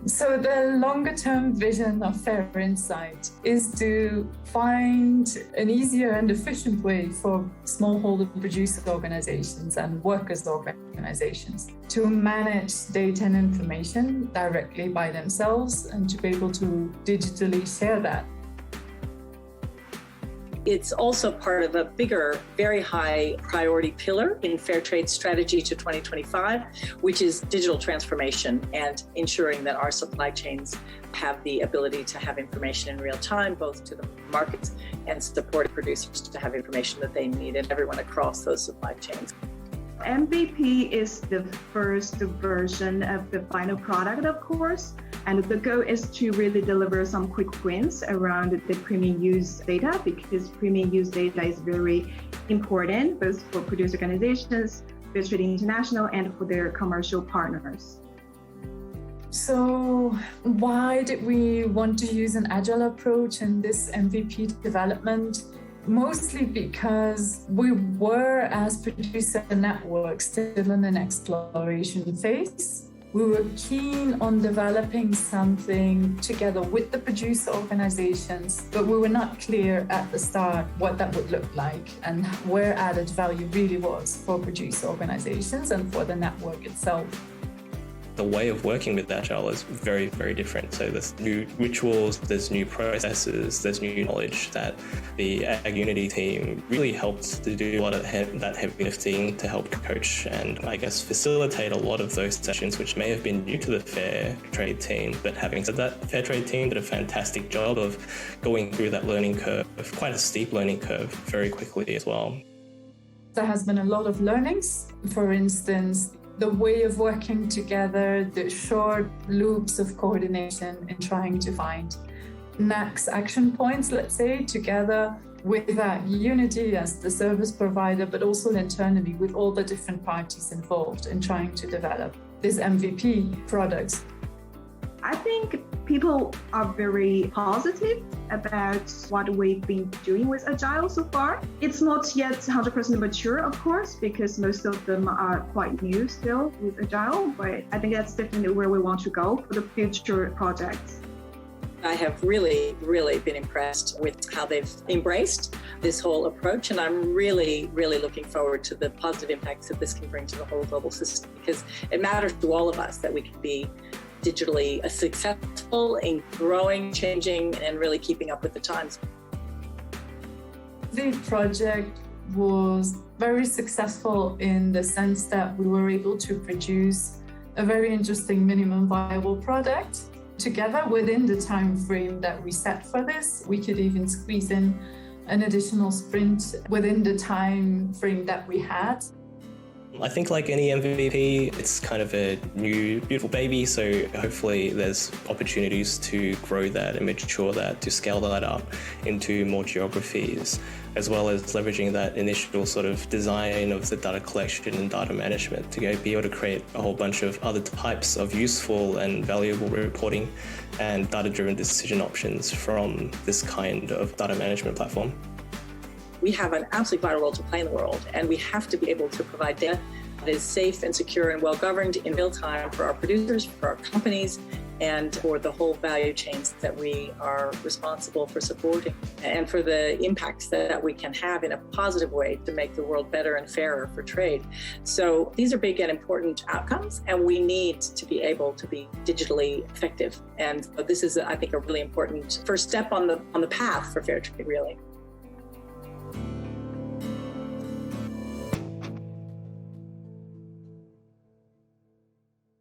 So the longer-term vision of FairInsight is to find an easier and efficient way for smallholder producer organizations and workers' organizations to manage data and information directly by themselves and to be able to digitally share that. It's also part of a bigger, very high priority pillar in Fair Trade Strategy to 2025, which is digital transformation and ensuring that our supply chains have the ability to have information in real time, both to the markets and support producers to have information that they need and everyone across those supply chains. MVP is the first version of the final product, of course, and the goal is to really deliver some quick wins around the premium use data, because premium use data is very important both for producer organizations, Fair Trade International, and for their commercial partners. So why did we want to use an agile approach in this MVP development? Mostly because we were, as producer networks, still in an exploration phase. We were keen on developing something together with the producer organizations, but we were not clear at the start what that would look like and where added value really was for producer organizations and for the network itself. The way of working with Agile is very, very different. So there's new rituals, there's new processes, there's new knowledge that the AgUnity team really helped to do a lot of that heavy lifting to help coach and I guess facilitate a lot of those sessions which may have been new to the Fair Trade team. But having said that, the Fair Trade team did a fantastic job of going through that learning curve, quite a steep learning curve, very quickly as well. There has been a lot of learnings. For instance, the way of working together, the short loops of coordination in trying to find next action points, let's say, together with AgUnity as the service provider, but also internally with all the different parties involved in trying to develop this MVP product. I think people are very positive about what we've been doing with Agile so far. It's not yet 100% mature, of course, because most of them are quite new still with Agile, but I think that's definitely where we want to go for the future projects. I have really, really been impressed with how they've embraced this whole approach, and I'm really, really looking forward to the positive impacts that this can bring to the whole global system, because it matters to all of us that we can be digitally successful in growing, changing, and really keeping up with the times. The project was very successful in the sense that we were able to produce a very interesting minimum viable product together within the time frame that we set for this. We could even squeeze in an additional sprint within the time frame that we had. I think like any MVP, it's kind of a new, beautiful baby. So hopefully there's opportunities to grow that and mature that, to scale that up into more geographies, as well as leveraging that initial sort of design of the data collection and data management to be able to create a whole bunch of other types of useful and valuable reporting and data-driven decision options from this kind of data management platform. We have an absolutely vital role to play in the world, and we have to be able to provide data that is safe and secure and well-governed in real time for our producers, for our companies, and for the whole value chains that we are responsible for supporting, and for the impacts that we can have in a positive way to make the world better and fairer for trade. So these are big and important outcomes, and we need to be able to be digitally effective. And this is, I think, a really important first step on the path for fair trade, really.